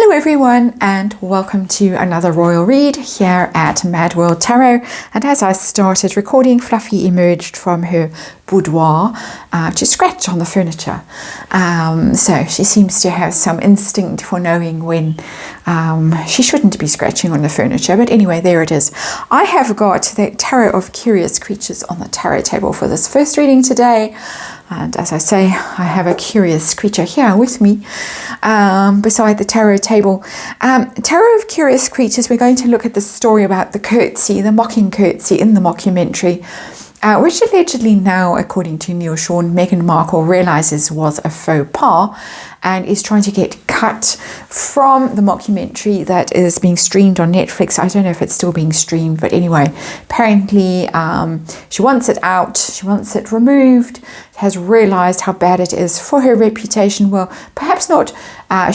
Hello everyone, and welcome to another royal read here at MadWorldTarot. And as I started recording, Fluffy emerged from her boudoir to scratch on the furniture. So she seems to have some instinct for knowing when she shouldn't be scratching on the furniture. But anyway, there it is. I have got the Tarot of Curious Creatures on the tarot table for this first reading today. And as I say, I have a curious creature here with me beside the tarot table. Tarot of Curious Creatures, we're going to look at the story about the curtsy, the mocking curtsy in the mockumentary, which allegedly now, according to Neil Sean, Meghan Markle realizes was a faux pas and is trying to get cut from the mockumentary that is being streamed on Netflix. I don't know if it's still being streamed, but anyway, apparently she wants it out, she wants it removed, has realized how bad it is for her reputation. Well, perhaps not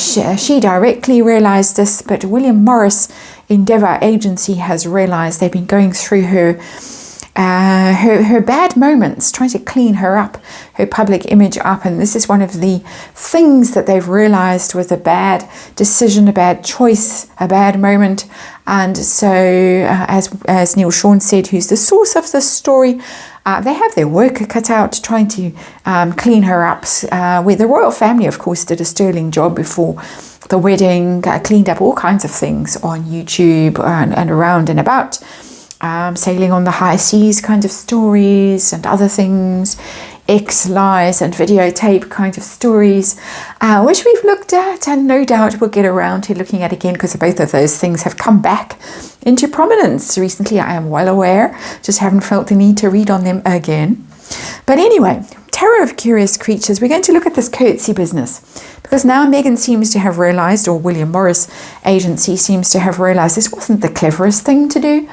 she directly realized this, but William Morris Endeavour Agency has realized. They've been going through her bad moments, trying to clean her up, her public image up, and this is one of the things that they've realized was a bad decision, a bad choice, a bad moment. And so as Neil Sean said, who's the source of this story, they have their work cut out trying to clean her up, where the royal family of course did a sterling job before the wedding, cleaned up all kinds of things on YouTube and around and about. Sailing on the high seas kind of stories and other things, X-lies and videotape kind of stories, which we've looked at and no doubt we'll get around to looking at again, because both of those things have come back into prominence recently. I am well aware, just haven't felt the need to read on them again. But anyway, Tarot of Curious Creatures, we're going to look at this curtsy business, because now Meghan seems to have realized, or William Morris Agency seems to have realized, this wasn't the cleverest thing to do,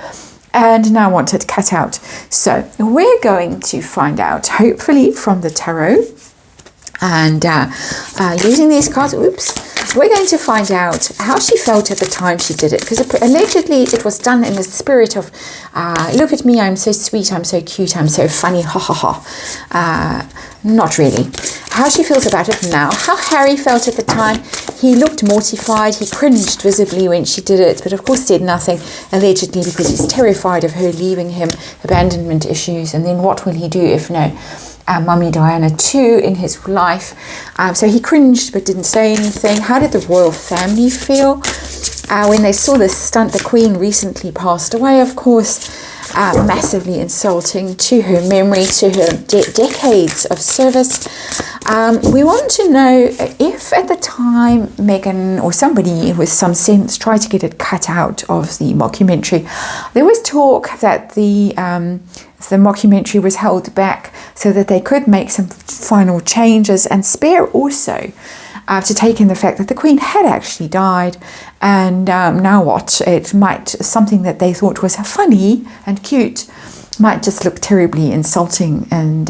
and now want it cut out. So we're going to find out, hopefully from the tarot, and using these cards, we're going to find out how she felt at the time she did it, because allegedly it was done in the spirit of look at me, I'm so sweet, I'm so cute, I'm so funny, ha ha ha. Not really. How she feels about it now, how Harry felt at the time. He looked mortified, he cringed visibly when she did it, but of course said nothing, allegedly because he's terrified of her leaving him, abandonment issues, and then what will he do if no Mummy Diana too in his life. So he cringed but didn't say anything. How did the royal family feel when they saw this stunt? The Queen recently passed away, of course. Massively insulting to her memory, to her decades of service. We want to know if at the time Meghan or somebody with some sense tried to get it cut out of the mockumentary. There was talk that the mockumentary was held back so that they could make some final changes and spare also to take in the fact that the Queen had actually died, and now what? It might, something that they thought was funny and cute might just look terribly insulting and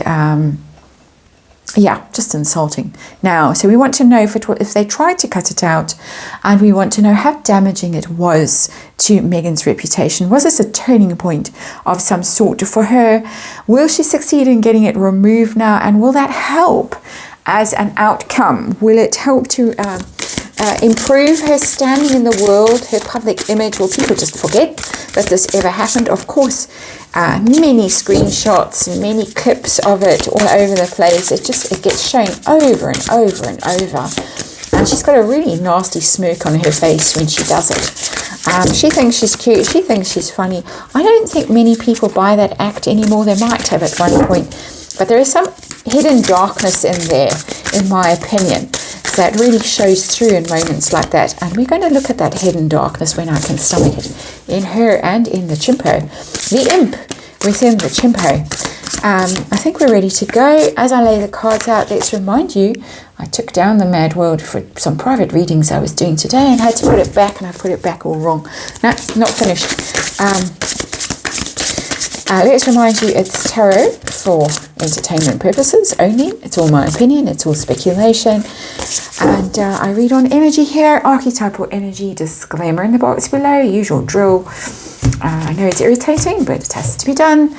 yeah, just insulting now. So we want to know if they tried to cut it out, and we want to know how damaging it was to Meghan's reputation. Was this a turning point of some sort for her? Will she succeed in getting it removed now, and will that help as an outcome? Will it help to improve her standing in the world, her public image? Will people just forget that this ever happened? Of course, many screenshots, many clips of it all over the place. It gets shown over and over and over. And she's got a really nasty smirk on her face when she does it. She thinks she's cute. She thinks she's funny. I don't think many people buy that act anymore. They might have at one point. But there is some hidden darkness in there, in my opinion, that really shows through in moments like that. And we're going to look at that hidden darkness when I can stomach it, in her and in the chimpo, the imp within the chimpo. I think we're ready to go. As I lay the cards out, let's remind you, I took down the Mad World for some private readings I was doing today and had to put it back, and I put it back all wrong. No, not finished. Let's remind you, it's tarot for entertainment purposes only. It's all my opinion, it's all speculation. And I read on energy here, archetypal energy, disclaimer in the box below, usual drill. I know it's irritating, but it has to be done.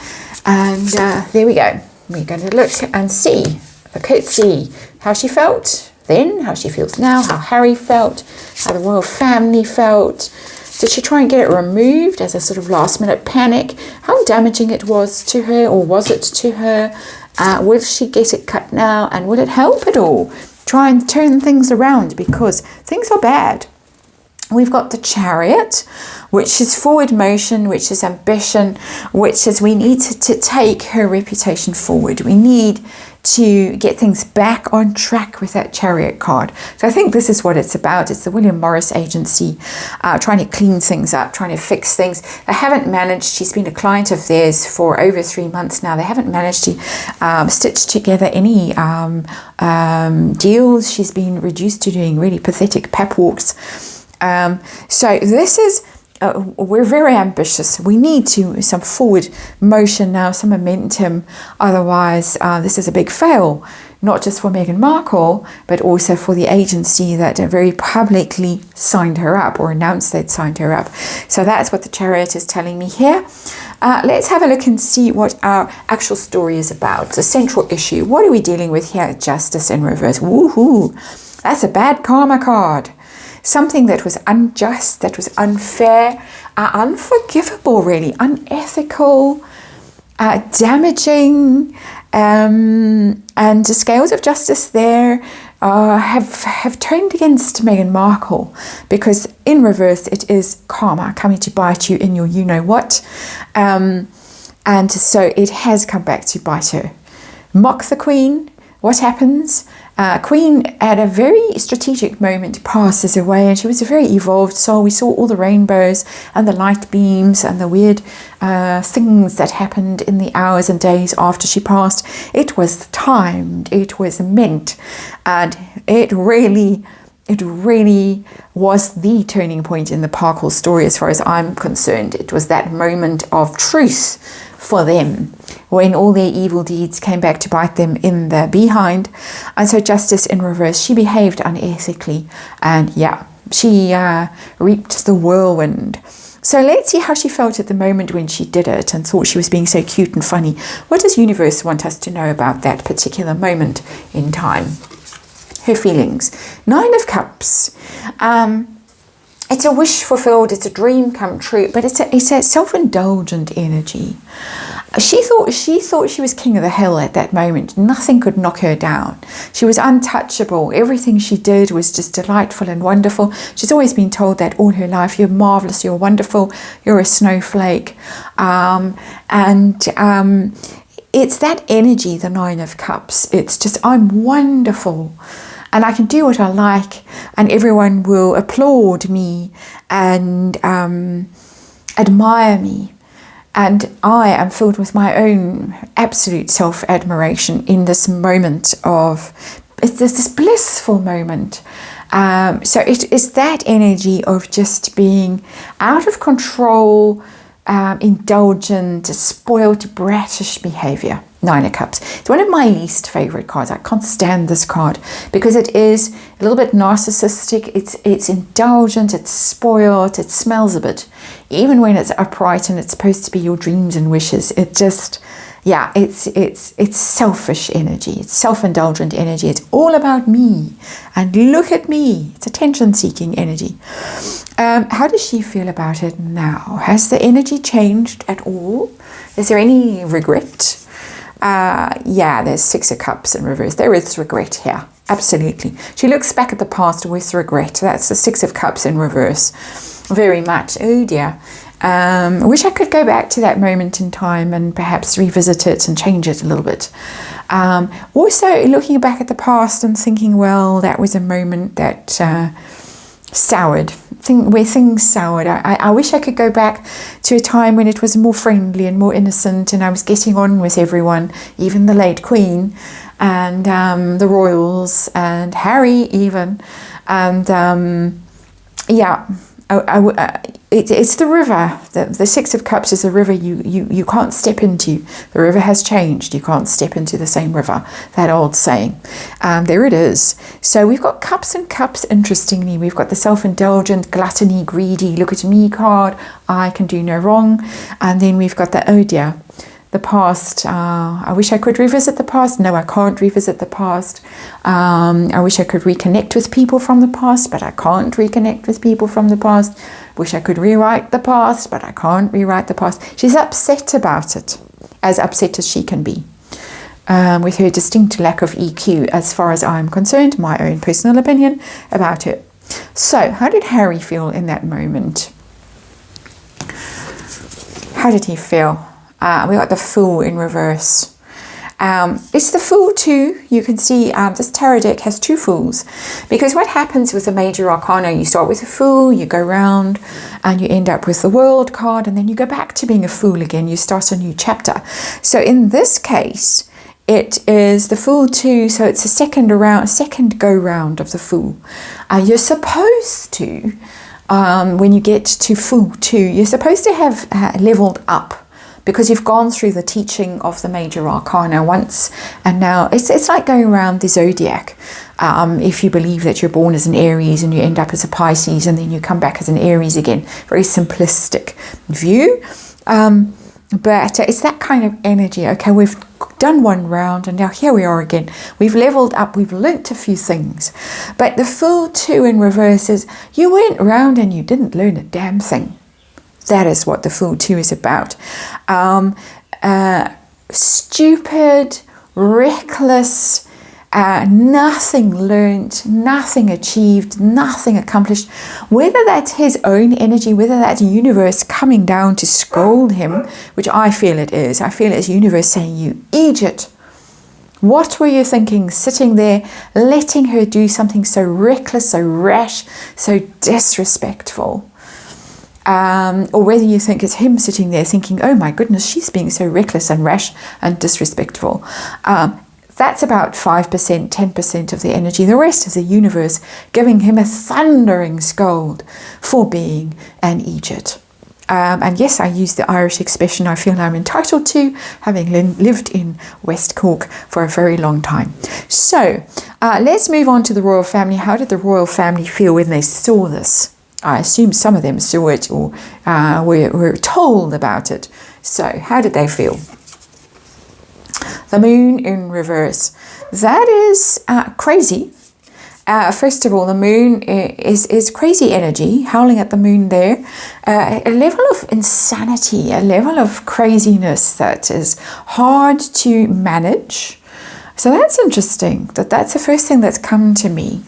And there we go. We're going to look and see the curtsy, how she felt, then, how she feels now, how Harry felt, how the royal family felt. Did she try and get it removed as a sort of last minute panic? How damaging it was to her, or was it to her? Will she get it cut now, and will it help at all? Try and turn things around, because things are bad. We've got the Chariot, which is forward motion, which is ambition, which is we need to take her reputation forward. We need to get things back on track with that Chariot card. So I think this is what it's about. It's the William Morris agency, trying to clean things up, trying to fix things. They haven't managed. She's been a client of theirs for over 3 months now. They haven't managed to stitch together any deals. She's been reduced to doing really pathetic pep walks. So this is, we're very ambitious. We need some forward motion now, some momentum. Otherwise, this is a big fail, not just for Meghan Markle, but also for the agency that very publicly signed her up or announced they'd signed her up. So that's what the Chariot is telling me here. Let's have a look and see what our actual story is about. The central issue. What are we dealing with here? Justice in reverse. Woohoo! That's a bad karma card. Something that was unjust, that was unfair, unforgivable really, unethical, damaging, and the scales of justice there have turned against Meghan Markle, because in reverse it is karma coming to bite you in your you-know-what, and so it has come back to bite her. Mock the Queen. What happens? Queen, at a very strategic moment, passes away, and she was a very evolved soul. We saw all the rainbows and the light beams and the weird things that happened in the hours and days after she passed. It was timed, it was meant, and it really was the turning point in the Parkle story as far as I'm concerned. It was that moment of truth for them, when all their evil deeds came back to bite them in the behind. And so justice in reverse, she behaved unethically, and yeah, she reaped the whirlwind. So let's see how she felt at the moment when she did it and thought she was being so cute and funny. What does universe want us to know about that particular moment in time? Her feelings. 9 of Cups. It's a wish fulfilled, it's a dream come true, but it's a self-indulgent energy. She thought she was king of the hill at that moment. Nothing could knock her down. She was untouchable. Everything she did was just delightful and wonderful. She's always been told that all her life. You're marvelous, you're wonderful, you're a snowflake. It's that energy, the 9 of Cups. It's just, I'm wonderful, and I can do what I like, and everyone will applaud me and admire me. And I am filled with my own absolute self-admiration in this moment of, it's this blissful moment. So it is that energy of just being out of control, indulgent, spoiled, bratish behavior. 9 of Cups. It's one of my least favorite cards. I can't stand this card because it is a little bit narcissistic. It's indulgent, it's spoiled, it smells a bit. Even when it's upright and it's supposed to be your dreams and wishes, it just, yeah, it's selfish energy. It's self-indulgent energy. It's all about me. And look at me. It's attention-seeking energy. How does she feel about it now? Has the energy changed at all? Is there any regret? Yeah, there's 6 of Cups in reverse. There is regret here. Absolutely. She looks back at the past with regret. That's the 6 of Cups in reverse. Very much. Oh dear. I wish I could go back to that moment in time and perhaps revisit it and change it a little bit. Also looking back at the past and thinking, well, that was a moment that soured. Where things soured. I wish I could go back to a time when it was more friendly and more innocent, and I was getting on with everyone, even the late Queen and the royals and Harry even. And yeah, it's the river. The 6 of Cups is a river you can't step into. The river has changed. You can't step into the same river. That old saying. There it is. So we've got Cups and Cups. Interestingly, we've got the self-indulgent, gluttony, greedy, look at me card. I can do no wrong. And then we've got the oh dear, The past, I wish I could revisit the past. No, I can't revisit the past. I wish I could reconnect with people from the past, but I can't reconnect with people from the past. Wish I could rewrite the past, but I can't rewrite the past. She's upset about it, as upset as she can be. With her distinct lack of EQ, as far as I'm concerned, my own personal opinion about it. So, how did Harry feel in that moment? How did he feel? We got the Fool in reverse. It's the Fool too. You can see this tarot deck has two Fools. Because what happens with the major arcana, you start with a Fool, you go round, and you end up with the World card, and then you go back to being a Fool again. You start a new chapter. So in this case, it is the Fool too, so it's a second go round of the Fool. You're supposed to, when you get to Fool 2, you're supposed to have leveled up, because you've gone through the teaching of the major arcana once, and now it's like going around the zodiac. If you believe that you're born as an Aries and you end up as a Pisces and then you come back as an Aries again. Very simplistic view. But it's that kind of energy. Okay, we've done one round and now here we are again. We've leveled up, we've learnt a few things. But the Fool 2 in reverse is, you went round and you didn't learn a damn thing. That is what the Fool 2 is about. Stupid, reckless, nothing learned, nothing achieved, nothing accomplished. Whether that's his own energy, whether that's the universe coming down to scold him, which I feel it is. I feel it's universe saying, you idiot. What were you thinking, sitting there, letting her do something so reckless, so rash, so disrespectful? Or whether you think it's him sitting there thinking, oh my goodness, she's being so reckless and rash and disrespectful. That's about 5%, 10% of the energy. The rest of the universe giving him a thundering scold for being an idiot. And yes, I use the Irish expression I feel I'm entitled to, having lived in West Cork for a very long time. So let's move on to the royal family. How did the royal family feel when they saw this? I assume some of them saw it or were told about it. So how did they feel? The Moon in reverse. That is crazy. First of all, the Moon is crazy energy, howling at the Moon there. A level of insanity, a level of craziness that is hard to manage. So that's interesting. That's the first thing that's come to me.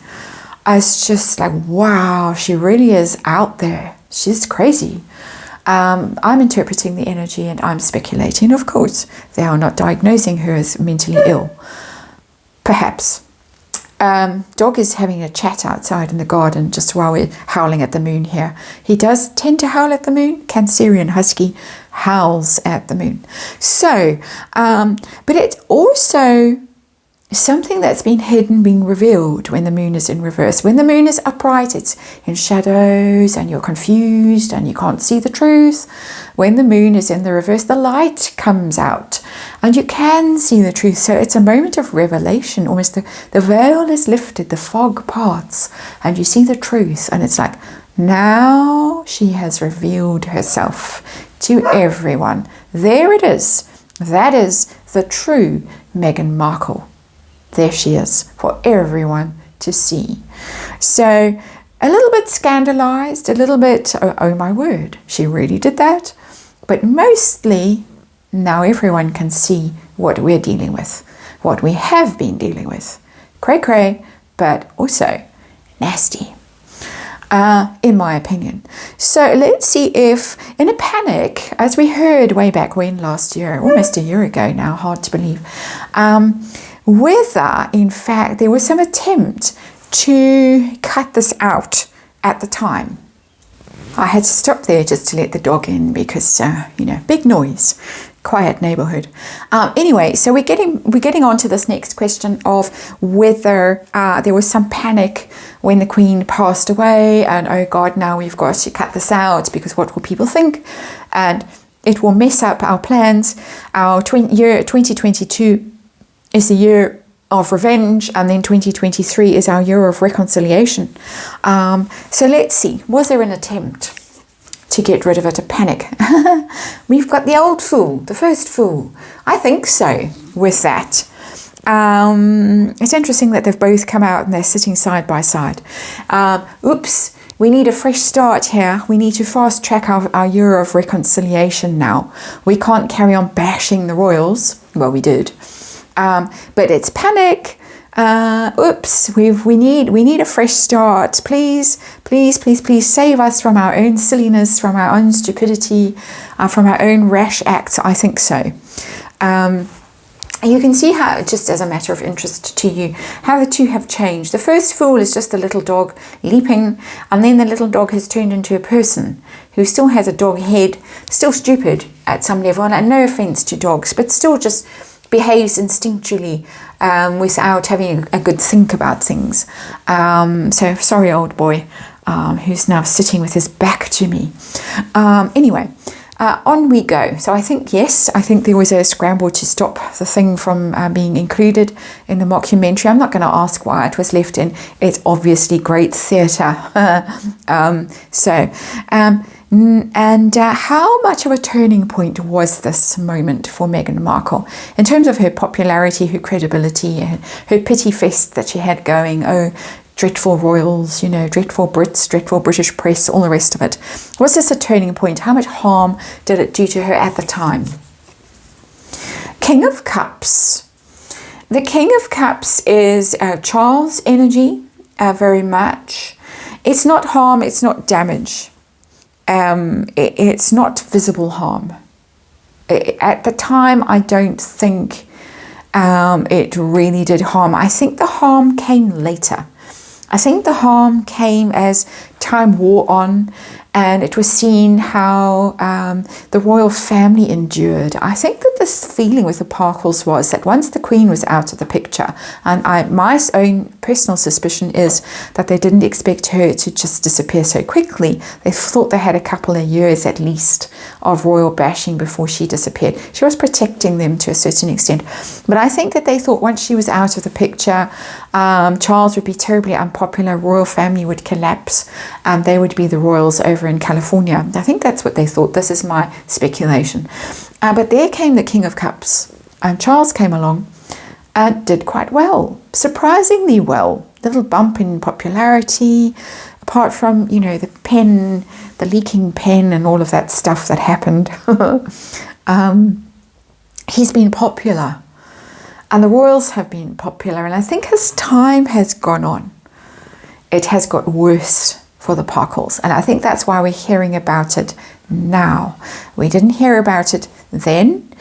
It's just like, wow, she really is out there. She's crazy. I'm interpreting the energy and I'm speculating, of course. They are not diagnosing her as mentally ill. Perhaps. Dog is having a chat outside in the garden just while we're howling at the moon here. He does tend to howl at the moon. Cancerian husky howls at the moon. So, but it's also something that's been hidden being revealed when the moon is in reverse. When the moon is upright, it's in shadows and you're confused and you can't see the truth. When the moon is in the reverse, the light comes out and you can see the truth. So it's a moment of revelation. Almost the veil is lifted, the fog parts, and you see the truth. And it's like, now she has revealed herself to everyone. There it is. That is the true Meghan Markle. There she is for everyone to see. So a little bit scandalized, a little bit, oh my word, she really did that. But mostly now everyone can see what we're dealing with, what we have been dealing with. Cray cray, but also nasty, in my opinion. So let's see if, in a panic, as we heard way back when last year, almost a year ago now, hard to believe, whether, in fact, there was some attempt to cut this out at the time. I had to stop there just to let the dog in because, big noise, quiet neighborhood. Anyway, so we're getting on to this next question of whether there was some panic when the Queen passed away and, oh God, now we've got to cut this out because what will people think? And it will mess up our plans. Our year 2022 is the year of revenge, and then 2023 is our year of reconciliation. So let's see, was there an attempt to get rid of it, a panic. We've got the old fool, the first fool. I think so with that. It's interesting that they've both come out and they're sitting side by side. Oops, we need a fresh start here. We need to fast track our year of reconciliation now. We can't carry on bashing the royals. Well, we did. But it's panic. Oops, we need a fresh start. Please save us from our own silliness, from our own stupidity, from our own rash acts. I think so. You can see how, just as a matter of interest to you, how the two have changed. The first fool is just a little dog leaping, and then the little dog has turned into a person who still has a dog head, still stupid at some level, and no offense to dogs, but still just behaves instinctually without having a good think about things. So sorry, old boy, who's now sitting with his back to me. Anyway, on we go. So I think there was a scramble to stop the thing from being included in the mockumentary. I'm not going to ask why it was left in. It's obviously great theatre. How much of a turning point was this moment for Meghan Markle in terms of her popularity, her credibility, her pity fest that she had going? Oh, dreadful royals, dreadful Brits, dreadful British press, all the rest of it. Was this a turning point? How much harm did it do to her at the time? King of Cups. The King of Cups is Charles' energy, very much. It's not harm, it's not damage. It's not visible harm. At the time, I don't think it really did harm. I think the harm came later. I think the harm came as time wore on and it was seen how the royal family endured. I think that this feeling with the Parkles was that once the Queen was out of the picture, and my own personal suspicion is that they didn't expect her to just disappear so quickly. They thought they had a couple of years at least of royal bashing before she disappeared. She was protecting them to a certain extent. But I think that they thought once she was out of the picture, Charles would be terribly unpopular, royal family would collapse, and they would be the royals over in California. I think that's what they thought. This is my speculation. But there came the King of Cups, and Charles came along and did quite well, surprisingly well. Little bump in popularity, apart from, the pen, the leaking pen and all of that stuff that happened. He's been popular, and the royals have been popular, and I think as time has gone on, it has got worse for the Parkles, and I think that's why we're hearing about it now. We didn't hear about it then.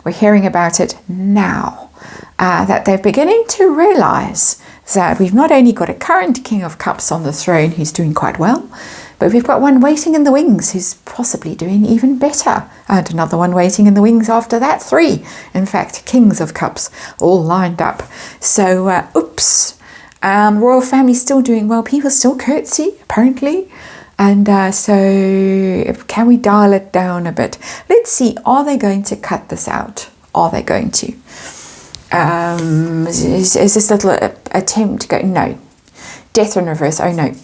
We're hearing about it now. That they're beginning to realize that we've not only got a current King of Cups on the throne who's doing quite well, but we've got one waiting in the wings who's possibly doing even better, and another one waiting in the wings after that. 3, in fact, Kings of Cups all lined up. So, oops. Royal family still doing well. People still curtsy, apparently. And so can we dial it down a bit? Let's see. Are they going to cut this out? Are they going to? Is this little attempt to go? No. Death in reverse. Oh, no.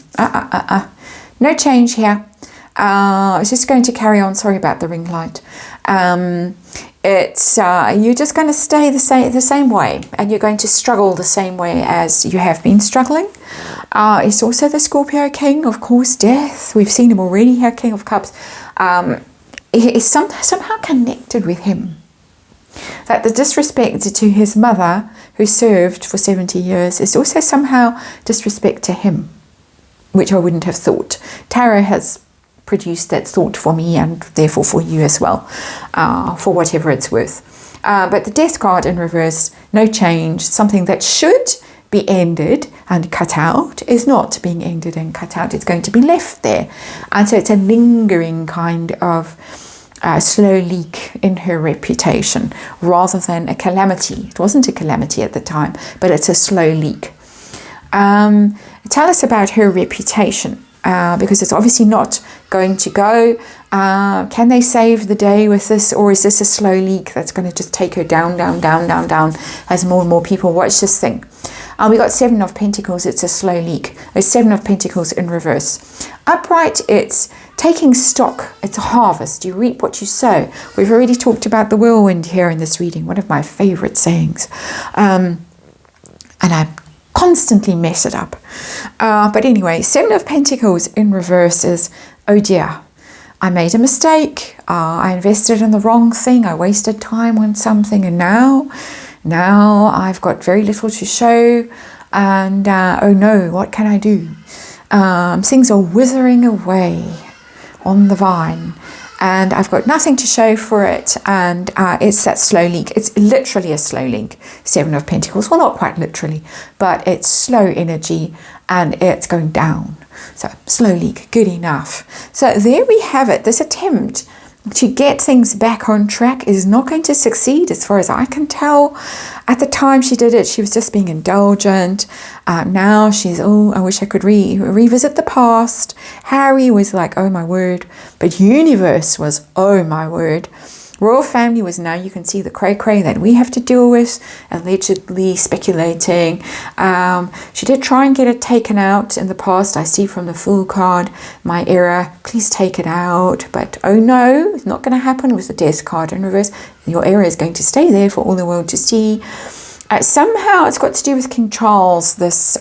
No change here. It's just going to carry on. Sorry about the ring light. It's you're just going to stay the same way, and you're going to struggle the same way as you have been struggling. It's also the Scorpio King, of course, death. We've seen him already here, King of Cups. Is somehow connected with him. That the disrespect to his mother, who served for 70 years, is also somehow disrespect to him, which I wouldn't have thought. Tarot has produced that thought for me, and therefore for you as well, for whatever it's worth. But the Death card in reverse, no change. Something that should be ended and cut out is not being ended and cut out. It's going to be left there. And so it's a lingering kind of slow leak in her reputation rather than a calamity. It wasn't a calamity at the time, but it's a slow leak. Tell us about her reputation. Because it's obviously not going to go. Can they save the day with this, or is this a slow leak that's going to just take her down as more and more people watch this thing? We got 7 of Pentacles, it's a slow leak. A 7 of Pentacles in reverse. Upright, it's taking stock, it's a harvest. You reap what you sow. We've already talked about the whirlwind here in this reading, one of my favorite sayings. And I constantly mess it up. But anyway, 7 of Pentacles in reverse is, oh dear, I made a mistake. I invested in the wrong thing. I wasted time on something, and now I've got very little to show. And oh no, what can I do? Things are withering away on the vine, and I've got nothing to show for it. And it's that slow leak. It's literally a slow leak. 7 of Pentacles. Well, not quite literally, but it's slow energy and it's going down. So slow leak, good enough. So there we have it. This attempt to get things back on track is not going to succeed as far as I can tell. At the time she did it, she was just being indulgent. Now she's, oh, I wish I could revisit the past. Harry was like, oh my word. But universe was, oh my word. Royal family was, now you can see the cray-cray that we have to deal with, allegedly speculating. She did try and get it taken out in the past. I see from the Fool card, my error, please take it out. But oh no, it's not going to happen with the Death card in reverse. Your error is going to stay there for all the world to see. Somehow it's got to do with King Charles, this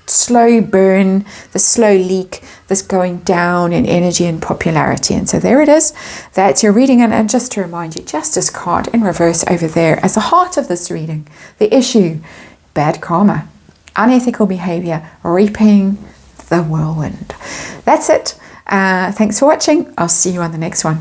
slow burn, the slow leak, this going down in energy and popularity. And so there it is. That's your reading. And just to remind you, Justice card in reverse over there as the heart of this reading. The issue, bad karma, unethical behavior, reaping the whirlwind. That's it. Thanks for watching. I'll see you on the next one.